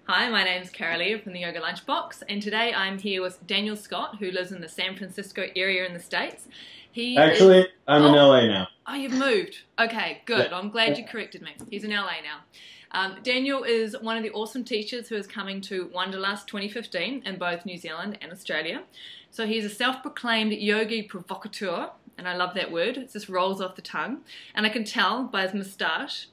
Hi, my name's Carolee from the Yoga Lunchbox, and today I'm here with Daniel Scott, who lives in the San Francisco area in the States. I'm in LA now. Oh, you've moved. Okay, good. Yeah. I'm glad you corrected me. He's in LA now. Daniel is one of the awesome teachers who is coming to Wanderlust 2015 in both New Zealand and Australia. So he's a self-proclaimed yogi provcateur, and I love that word. It just rolls off the tongue, and I can tell by his moustache.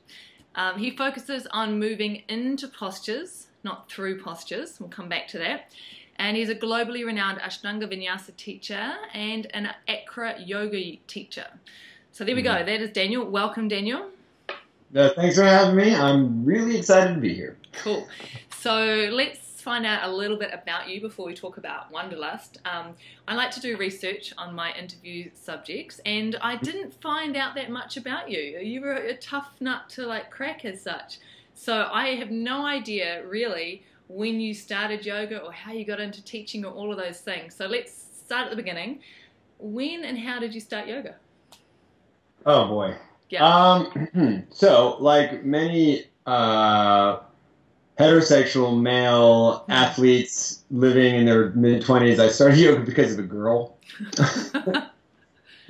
He focuses on moving into postures, not through postures. We'll come back to that. And he's a globally renowned Ashtanga Vinyasa teacher and an Acroyoga teacher. So there we go. That is Daniel. Welcome, Daniel. Thanks for having me. I'm really excited to be here. Cool. So let's find out a little bit about you before we talk about Wanderlust. I like to do research on my interview subjects, and I didn't find out that much about you. You were a tough nut to crack as such. So I have no idea really when you started yoga or how you got into teaching or all of those things. So let's start at the beginning. When and how did you start yoga? Oh boy. Yeah. So like many heterosexual male athletes living in their mid-20s, I started yoga because of a girl.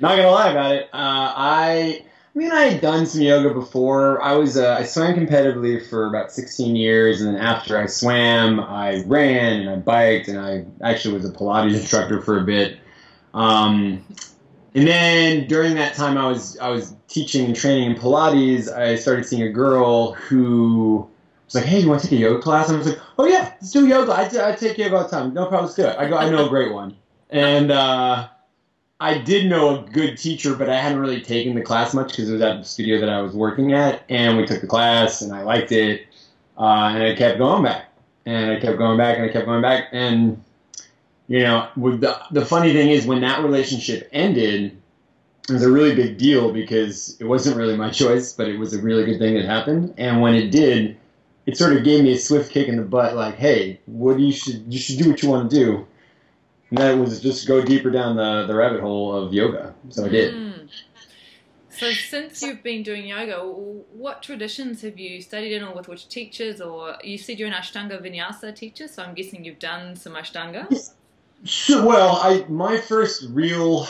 Not gonna lie about it. I had done some yoga before. I swam competitively for about 16 years, and then after I swam, I ran and I biked, and I actually was a Pilates instructor for a bit. And then during that time, I was teaching and training in Pilates. I started seeing a girl who was like, "Hey, you want to take a yoga class?" And I was like, "Oh yeah, let's do yoga. I take yoga all the time. No problem, let's do it. I know a great one." And I did know a good teacher, but I hadn't really taken the class much because it was at the studio that I was working at. And we took the class, and I liked it, and I kept going back, and I kept going back, and I kept going back, and the funny thing is, when that relationship ended, it was a really big deal because it wasn't really my choice, but it was a really good thing that happened. And when it did, it sort of gave me a swift kick in the butt, like, hey, you should do what you want to do. And that was just go deeper down the rabbit hole of yoga. So I did. So since you've been doing yoga, what traditions have you studied in, or with which teachers? Or you said you're an Ashtanga Vinyasa teacher, so I'm guessing you've done some Ashtanga? Sure. Well, my first real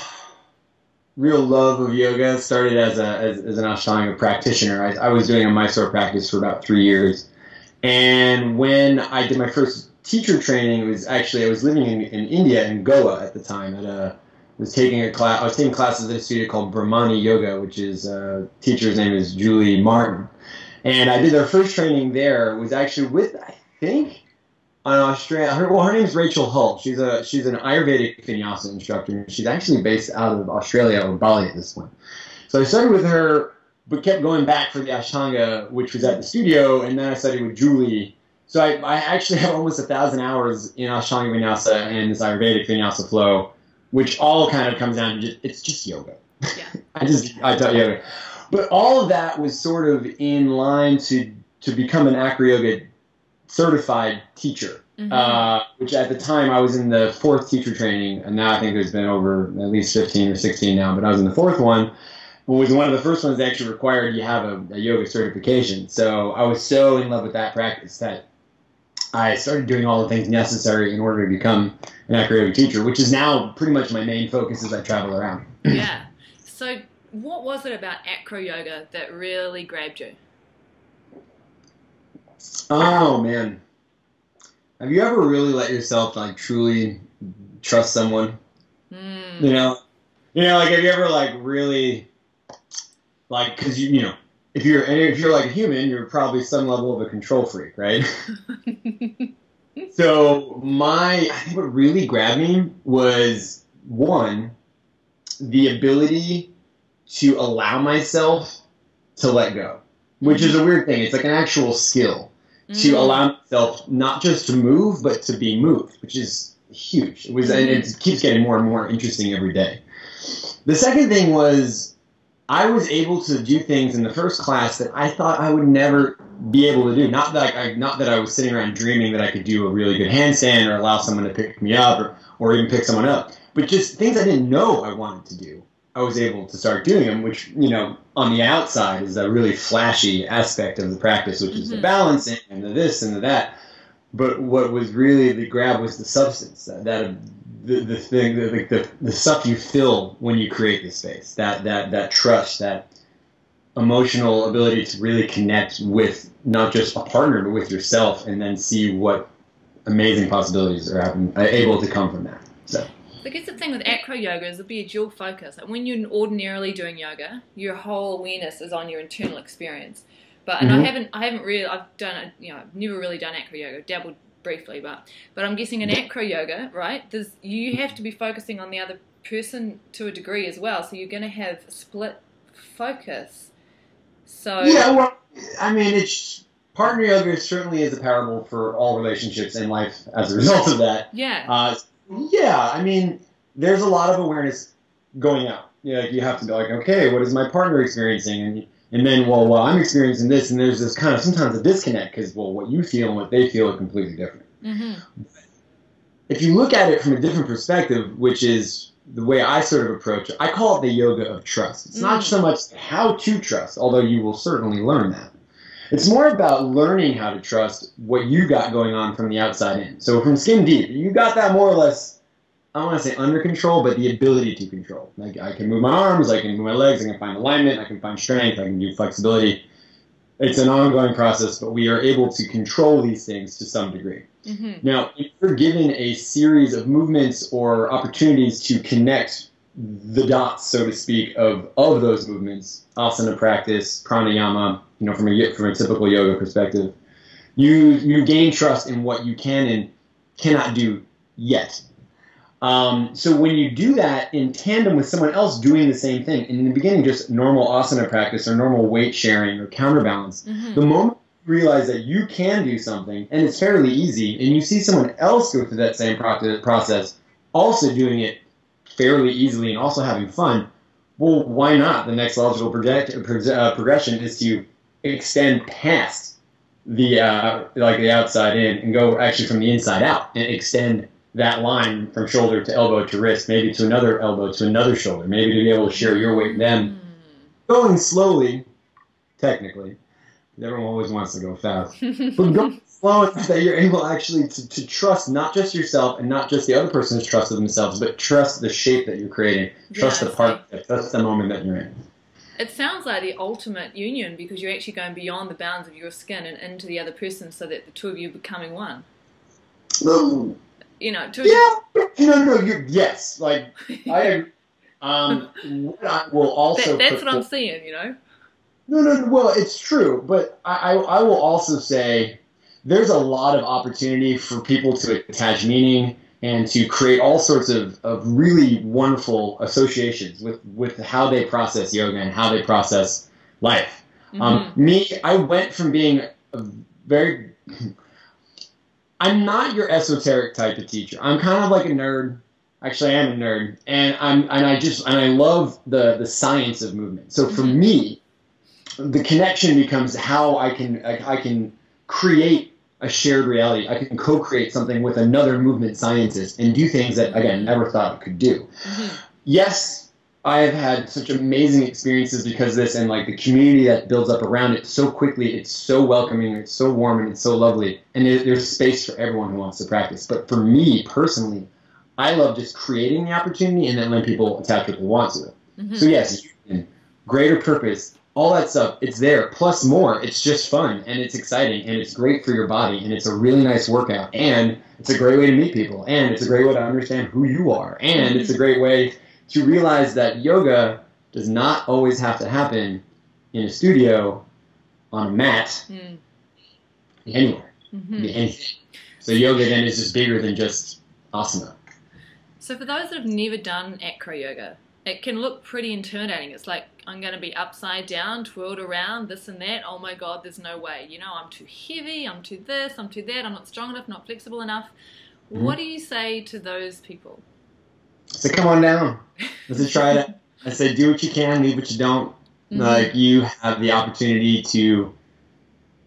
love of yoga started as an Ashtanga practitioner. I was doing a Mysore practice for about 3 years. And when I did my first teacher training, it was actually, I was living in India, in Goa at the time. I was taking classes at a studio called Brahmani Yoga, which is, teacher's name is Julie Martin. And I did their first training there. It was actually with, I think, an Australia. Her name is Rachel Hull. She's an Ayurvedic Vinyasa instructor. She's actually based out of Australia or Bali at this point. So I started with her, but kept going back for the Ashtanga, which was at the studio, and then I studied with Julie. So I actually have almost 1,000 hours in Ashtanga Vinyasa and this Ayurvedic Vinyasa flow, which all kind of comes down to it's just yoga. Yeah. I taught yoga. But all of that was sort of in line to become an Acroyoga certified teacher, which at the time I was in the 4th teacher training, and now I think there's been over at least 15 or 16 now, but I was in the 4th one. It was one of the first ones that actually required you have a yoga certification. So I was so in love with that practice that I started doing all the things necessary in order to become an Acroyoga teacher, which is now pretty much my main focus as I travel around. Yeah. So what was it about Acroyoga that really grabbed you? Oh, man. Have you ever really let yourself, truly trust someone? Have you ever, really, because, if you're like a human, you're probably some level of a control freak, right? So I think what really grabbed me was, one, the ability to allow myself to let go, which is a weird thing. It's like an actual skill to allow myself not just to move, but to be moved, which is huge. And it keeps getting more and more interesting every day. The second thing was I was able to do things in the first class that I thought I would never be able to do. Not that I was sitting around dreaming that I could do a really good handstand or allow someone to pick me up or even pick someone up, but just things I didn't know I wanted to do. I was able to start doing them, which, on the outside is a really flashy aspect of the practice, which is the balancing and the this and the that. But what was really the grab was the substance, the thing, the stuff you feel when you create this space, that trust, that emotional ability to really connect with not just a partner, but with yourself, and then see what amazing possibilities are able to come from that. So. I guess the thing with acroyoga is it'll be a dual focus. Like when you're ordinarily doing yoga, your whole awareness is on your internal experience. But and I haven't really, I've done, I've never really done acroyoga, dabbled briefly, but I'm guessing in acroyoga, right? You have to be focusing on the other person to a degree as well. So you're going to have split focus. So yeah, well, I mean, partner yoga certainly is a parable for all relationships in life as a result of that. Yeah. Yeah, I mean, there's a lot of awareness going out. You have to be like, okay, what is my partner experiencing? And then, well, I'm experiencing this, and there's this kind of sometimes a disconnect because, well, what you feel and what they feel are completely different. Mm-hmm. If you look at it from a different perspective, which is the way I sort of approach it, I call it the yoga of trust. It's not so much how to trust, although you will certainly learn that. It's more about learning how to trust what you got going on from the outside in. So from skin deep, you got that more or less, I don't want to say under control, but the ability to control. Like I can move my arms, I can move my legs, I can find alignment, I can find strength, I can do flexibility. It's an ongoing process, but we are able to control these things to some degree. Mm-hmm. Now, if you're given a series of movements or opportunities to connect the dots, so to speak, of those movements, asana practice, pranayama, from a typical yoga perspective, you gain trust in what you can and cannot do yet. So when you do that in tandem with someone else doing the same thing, and in the beginning just normal asana practice or normal weight sharing or counterbalance, the moment you realize that you can do something and it's fairly easy, and you see someone else go through that same process, also doing it fairly easily and also having fun, well, why not? The next logical progression is to extend past the outside in and go actually from the inside out and extend that line from shoulder to elbow to wrist, maybe to another elbow to another shoulder, maybe to be able to share your weight with them. Going slowly, technically. Everyone always wants to go fast. But going slow enough that you're able actually to trust not just yourself and not just the other person's trust of themselves, but trust the shape that you're creating, trust the part, trust the moment that you're in. It sounds like the ultimate union because you're actually going beyond the bounds of your skin and into the other person so that the two of you are becoming one. Yes, like, I agree. What I will also that's what I'm seeing, No, well, it's true, but I will also say there's a lot of opportunity for people to attach meaning and to create all sorts of really wonderful associations with how they process yoga and how they process life. I went from being I'm not your esoteric type of teacher. I'm kind of like a nerd. Actually, I am a nerd, and I love the science of movement. So for me, the connection becomes how I can create a shared reality. I can co-create something with another movement scientist and do things that, again, never thought I could do. Yes, I have had such amazing experiences because of this, and like the community that builds up around it so quickly, it's so welcoming, it's so warm, and it's so lovely, and there's space for everyone who wants to practice. But for me personally, I love just creating the opportunity and then letting people attach what they want to it. So yes, greater purpose, all that stuff, it's there, plus more. It's just fun, and it's exciting, and it's great for your body, and it's a really nice workout, and it's a great way to meet people, and it's a great way to understand who you are, and it's a great way to realize that yoga does not always have to happen in a studio, on a mat, anywhere, anything. So yoga then is just bigger than just asana. So for those that have never done acroyoga, it can look pretty intimidating. It's like, I'm going to be upside down, twirled around, this and that. Oh my God, there's no way. I'm too heavy, I'm too this, I'm too that, I'm not strong enough, not flexible enough. What do you say to those people? So come on down. Let's try it. I say do what you can, leave what you don't. Like, you have the opportunity to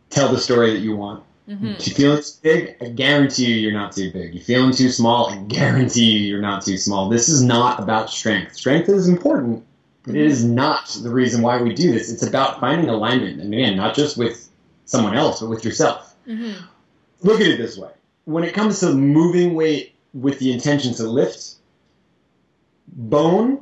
tell the story that you want. If you're feeling too big, I guarantee you you're not too big. You're feeling too small, I guarantee you you're not too small. This is not about strength. Strength is important, but it is not the reason why we do this. It's about finding alignment, and again, not just with someone else, but with yourself. look at it this way. When it comes to moving weight with the intention to lift, bone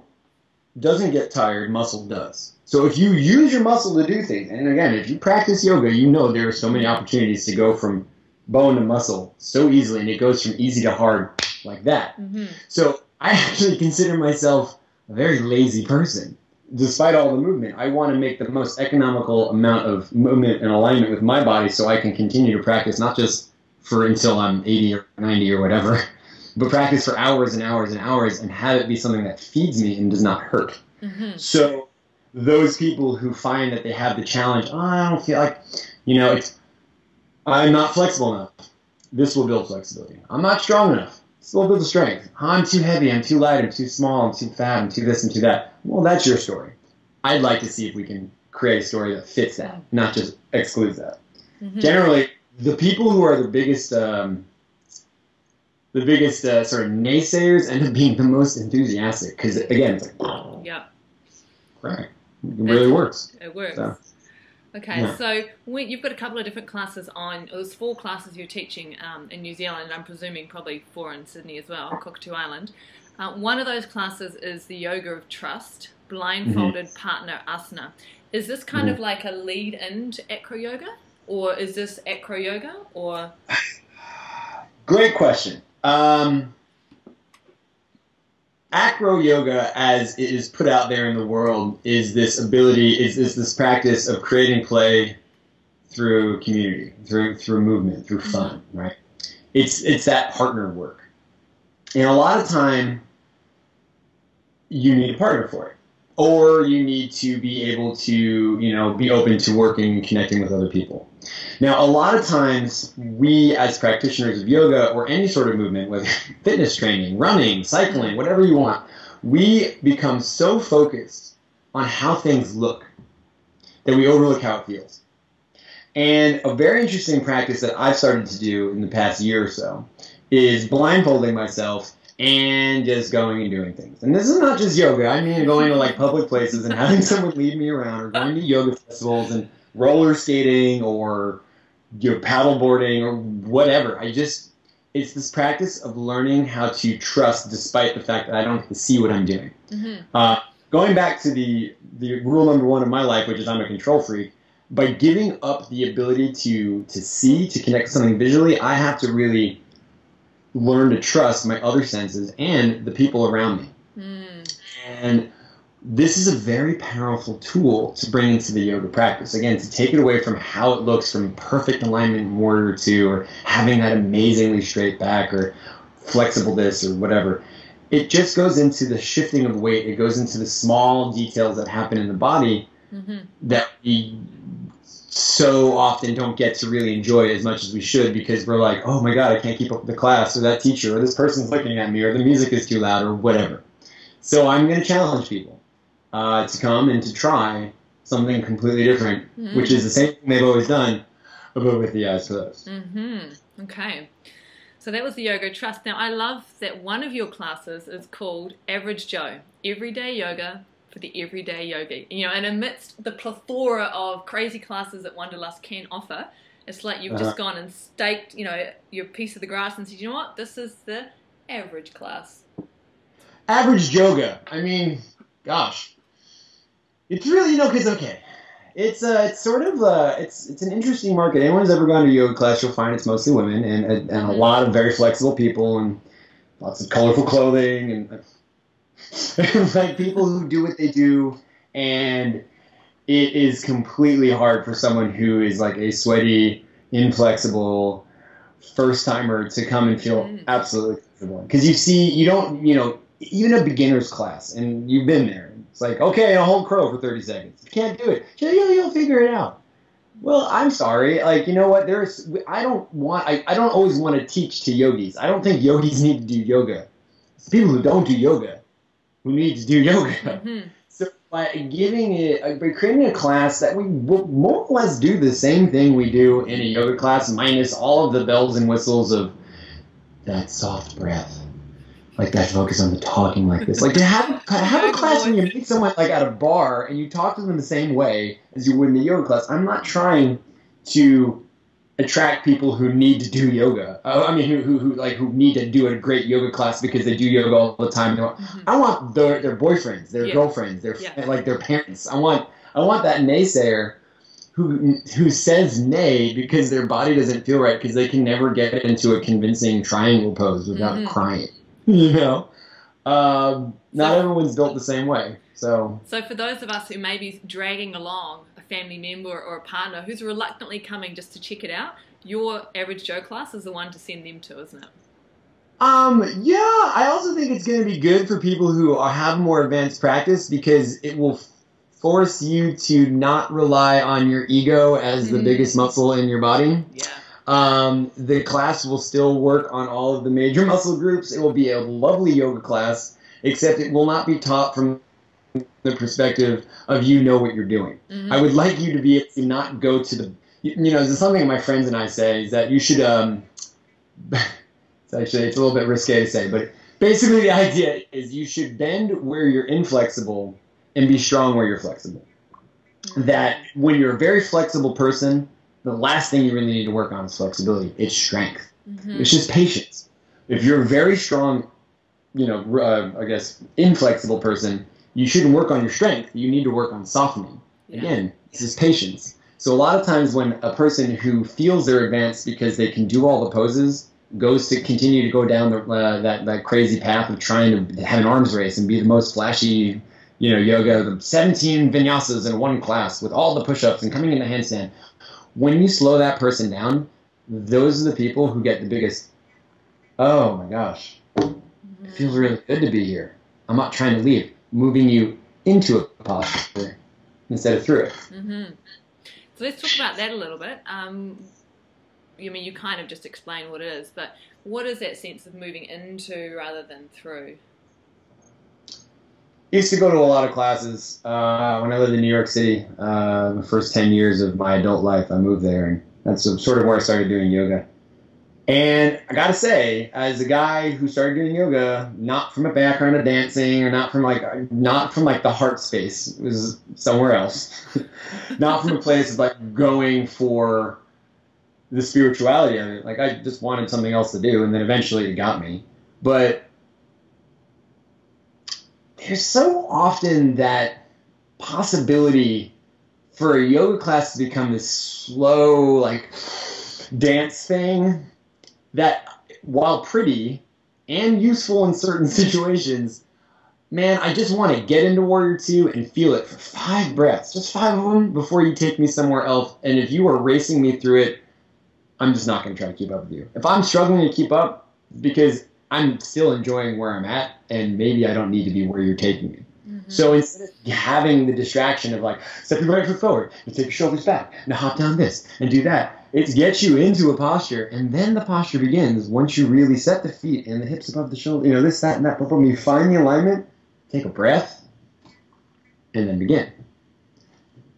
doesn't get tired, muscle does. So if you use your muscle to do things, and again, if you practice yoga, you know there are so many opportunities to go from bone to muscle so easily, and it goes from easy to hard like that. Mm-hmm. So I actually consider myself a very lazy person. Despite all the movement, I want to make the most economical amount of movement and alignment with my body so I can continue to practice, not just for until I'm 80 or 90 or whatever, but practice for hours and hours and hours and have it be something that feeds me and does not hurt. Mm-hmm. So those people who find that they have the challenge, oh, I don't feel like, I'm not flexible enough. This will build flexibility. I'm not strong enough. This will build the strength. I'm too heavy. I'm too light. I'm too small. I'm too fat. I'm too this and too that. Well, that's your story. I'd like to see if we can create a story that fits that, not just excludes that. Mm-hmm. Generally, the people who are the biggest sort of naysayers end up being the most enthusiastic because, again, it's like, yeah, right, it really works. It works. So, okay, yeah. So you've got a couple of different classes on. There's 4 classes you're teaching in New Zealand. I'm presuming probably 4 in Sydney as well, Cockatoo Island. One of those classes is the Yoga of Trust, blindfolded partner asana. Is this kind of like a lead into Acroyoga, or is this Acroyoga, or? Great question. Acroyoga, as it is put out there in the world, is this ability, is this practice of creating play through community, through movement, through fun, right? It's that partner work. And a lot of time, you need a partner for it. Or you need to be able to, be open to working and connecting with other people. Now, a lot of times, we as practitioners of yoga or any sort of movement, whether fitness training, running, cycling, whatever you want, we become so focused on how things look that we overlook how it feels. And a very interesting practice that I've started to do in the past year or so is blindfolding myself and just going and doing things. And this is not just yoga. I mean going to like public places and having someone lead me around, or going to yoga festivals and roller skating or paddle boarding or whatever. It's this practice of learning how to trust despite the fact that I don't get to see what I'm doing. Mm-hmm. Going back to the rule number 1 of my life, which is I'm a control freak, by giving up the ability to see, to connect something visually, I have to really learn to trust my other senses and the people around me. And this is a very powerful tool to bring into the yoga practice. Again, to take it away from how it looks from perfect alignment in Warrior 2, or having that amazingly straight back, or flexible this, or whatever. It just goes into the shifting of weight. It goes into the small details that happen in the body that we so often don't get to really enjoy as much as we should, because we're like, oh my God, I can't keep up with the class, or that teacher, or this person's looking at me, or the music is too loud, or whatever. So I'm going to challenge people to come and to try something completely different, which is the same thing they've always done, but with the eyes closed. Okay. So that was the Yoga Trust. Now, I love that one of your classes is called Average Joe, Everyday Yoga for the Everyday Yogi. And amidst the plethora of crazy classes that Wanderlust can offer, it's like you've just gone and staked, your piece of the grass and said, you know what, this is the average class. Average yoga. I mean, gosh. It's really, because, okay, it's sort of, it's an interesting market. Anyone who's ever gone to a yoga class, you'll find it's mostly women, and a lot of very flexible people, and lots of colorful clothing, and like people who do what they do, and it is completely hard for someone who is like a sweaty, inflexible first-timer to come and feel absolutely comfortable. Because even a beginner's class, and you've been there, it's like, okay, I'll hold crow for 30 seconds. You can't do it. You'll figure it out. Well, I'm sorry. Like, you know what? I don't always want to teach to yogis. I don't think yogis need to do yoga. It's people who don't do yoga who need to do yoga. So by creating a class that we will more or less do the same thing we do in a yoga class, minus all of the bells and whistles of that soft breath, like that focus on the talking like this. Like to have a class when you meet someone like at a bar and you talk to them the same way as you would in the yoga class. I'm not trying to attract people who need to do yoga. I mean, who need to do a great yoga class because they do yoga all the time. I want their boyfriends, their girlfriends, their parents. I want that naysayer who says nay because their body doesn't feel right because they can never get into a convincing triangle pose without crying. Not everyone's built the same way. So for those of us who may be dragging along a family member or a partner who's reluctantly coming just to check it out, your Average Joe class is the one to send them to, isn't it? Yeah, I also think it's going to be good for people who have more advanced practice because it will force you to not rely on your ego as the biggest muscle in your body. Yeah. The class will still work on all of the major muscle groups. It will be a lovely yoga class, except it will not be taught from the perspective of you know what you're doing. I would like you to be able to not go to the, there's something my friends and I say is that you should, it's a little bit risque to say, but basically the idea is you should bend where you're inflexible and be strong where you're flexible. That when you're a very flexible person, the last thing you really need to work on is flexibility. It's strength. It's just patience. If you're a very strong, I guess, inflexible person, you shouldn't work on your strength. You need to work on softening. Again, this is patience. So a lot of times when a person who feels they're advanced because they can do all the poses goes to continue to go down that crazy path of trying to have an arms race and be the most flashy, yoga, the 17 vinyasas in one class with all the push-ups and coming in the handstand. When you slow that person down, those are the people who get the biggest, oh my gosh, it feels really good to be here. I'm not trying to leave. Moving you into a posture instead of through it. So let's talk about that a little bit. You kind of just explained what it is, but what is that sense of moving into rather than through? I used to go to a lot of classes when I lived in New York City. The first 10 years of my adult life, I moved there, and that's sort of where I started doing yoga. And I gotta say, as a guy who started doing yoga, not from a background of dancing, or not from the heart space, it was somewhere else, not from a place of going for the spirituality of it. I just wanted something else to do, and then eventually it got me. But there's so often that possibility for a yoga class to become this slow, dance thing that, while pretty and useful in certain situations, man, I just want to get into Warrior 2 and feel it for 5 breaths, just 5 of them, before you take me somewhere else. And if you are racing me through it, I'm just not going to try to keep up with you. If I'm struggling to keep up, because I'm still enjoying where I'm at, and maybe I don't need to be where you're taking me. So instead of having the distraction of step your right foot forward, and take your shoulders back, and hop down this, and do that, it gets you into a posture, and then the posture begins once you really set the feet and the hips above the shoulder, this, that, and that, when you find the alignment, take a breath, and then begin.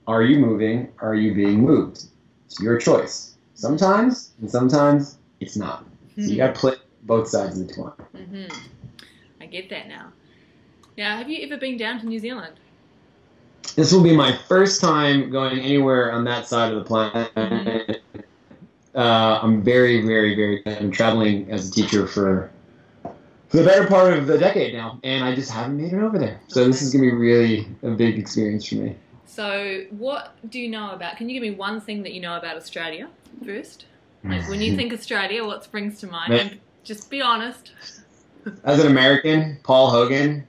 Are you moving? Are you being moved? It's your choice. Sometimes, and sometimes it's not. So you got to play both sides of the coin. I get that now. Now, have you ever been down to New Zealand? This will be my first time going anywhere on that side of the planet. I'm very, very, very good. I'm traveling as a teacher for the better part of a decade now, and I just haven't made it over there. So this is going to be really a big experience for me. So what do you know about, can you give me one thing that you know about Australia first? When you think Australia, what springs to mind? And just be honest. As an American, Paul Hogan,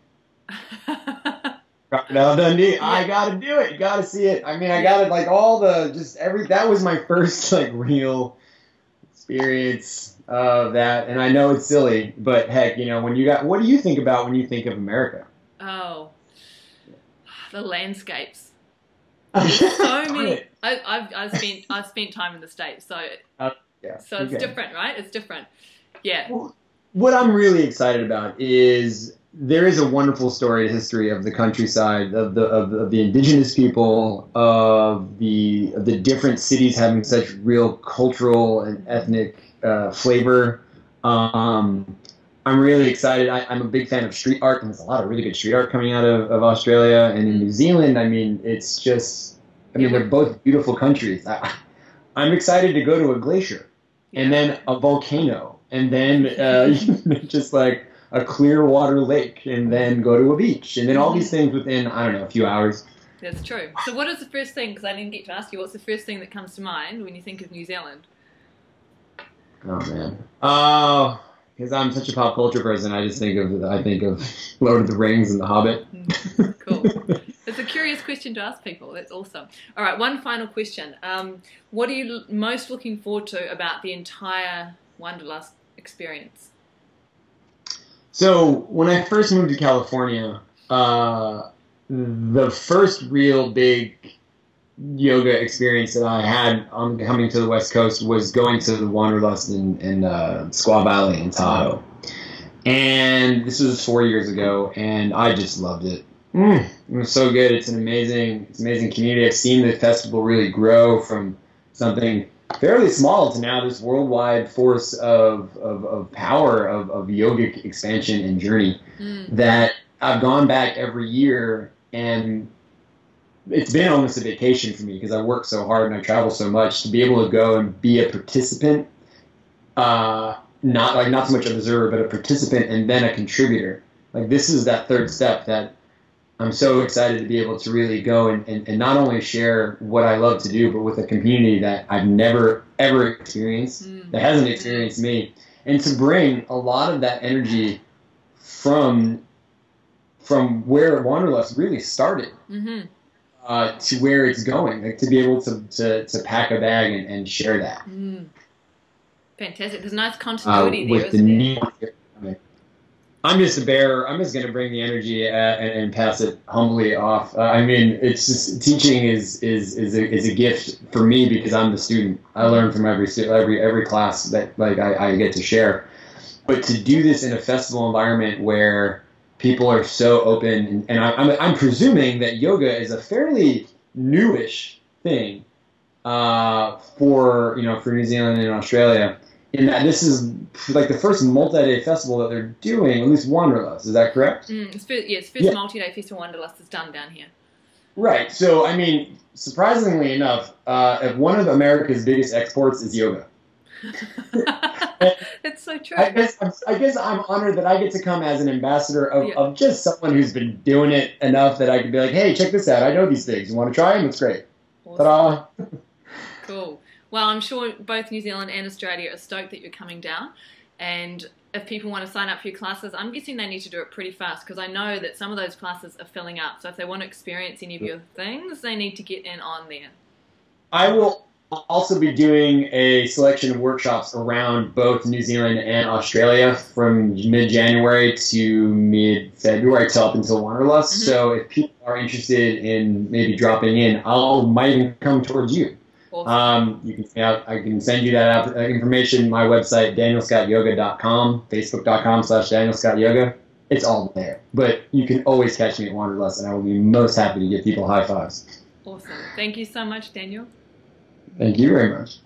Crocodile Dundee, yeah. I gotta do it. You gotta see it. I mean, I gotta that was my first real experience of that. And I know it's silly, but heck, what do you think about when you think of America? Oh, the landscapes. So many. I've spent time in the States, so it's different, right? It's different. Yeah. Well, what I'm really excited about is there is a wonderful storied history of the countryside, of the indigenous people, of the different cities having such real cultural and ethnic flavor. I'm really excited. I'm a big fan of street art, and there's a lot of really good street art coming out of Australia and in New Zealand. I mean, it's just, they're both beautiful countries. I'm excited to go to a glacier, and then a volcano, and then just like a clear water lake, and then go to a beach, and then all these things within, I don't know, a few hours. That's true. So what is the first thing, because I didn't get to ask you, what's the first thing that comes to mind when you think of New Zealand? Oh, man. Because I'm such a pop culture person, I think of Lord of the Rings and The Hobbit. Cool. It's a curious question to ask people. That's awesome. All right, one final question. What are you most looking forward to about the entire Wanderlust experience? So when I first moved to California, the first real big yoga experience that I had on coming to the West Coast was going to the Wanderlust in Squaw Valley in Tahoe. And this was 4 years ago, and I just loved it. It was so good. It's an amazing community. I've seen the festival really grow from something fairly small to now this worldwide force of power of yogic expansion and journey that I've gone back every year, and it's been almost a vacation for me because I work so hard and I travel so much. To be able to go and be a participant, not so much an observer, but a participant and then a contributor. Like, this is that third step that I'm so excited to be able to really go and not only share what I love to do, but with a community that I've never, ever experienced, that hasn't experienced me, and to bring a lot of that energy from where Wanderlust really started to where it's going, like to be able to pack a bag and share that. Fantastic. There's nice continuity there, with isn't there? I'm just a bearer. I'm just going to bring the energy and pass it humbly off. I mean, it's just teaching is a gift for me because I'm the student. I learn from every class that I get to share. But to do this in a festival environment where people are so open, and I'm presuming that yoga is a fairly newish thing for New Zealand and Australia. In that this is like the first multi-day festival that they're doing, at least Wanderlust. Is that correct? It's first multi-day festival Wanderlust is done down here. Right. So, I mean, surprisingly enough, one of America's biggest exports is yoga. That's so true. I guess I'm honored that I get to come as an ambassador of just someone who's been doing it enough that I can be like, hey, check this out. I know these things. You want to try them? It's great. Awesome. Ta-da. Cool. Well, I'm sure both New Zealand and Australia are stoked that you're coming down. And if people want to sign up for your classes, I'm guessing they need to do it pretty fast because I know that some of those classes are filling up. So if they want to experience any of your things, they need to get in on there. I will also be doing a selection of workshops around both New Zealand and Australia from mid-January to mid-February to up until Wanderlust. So if people are interested in maybe dropping in, might even come towards you. Awesome. I can send you that information. My website, danielscottyoga.com, facebook.com/danielscottyoga. It's all there. But you can always catch me at Wanderlust, and I will be most happy to give people high fives. Awesome. Thank you so much, Daniel. Thank you very much.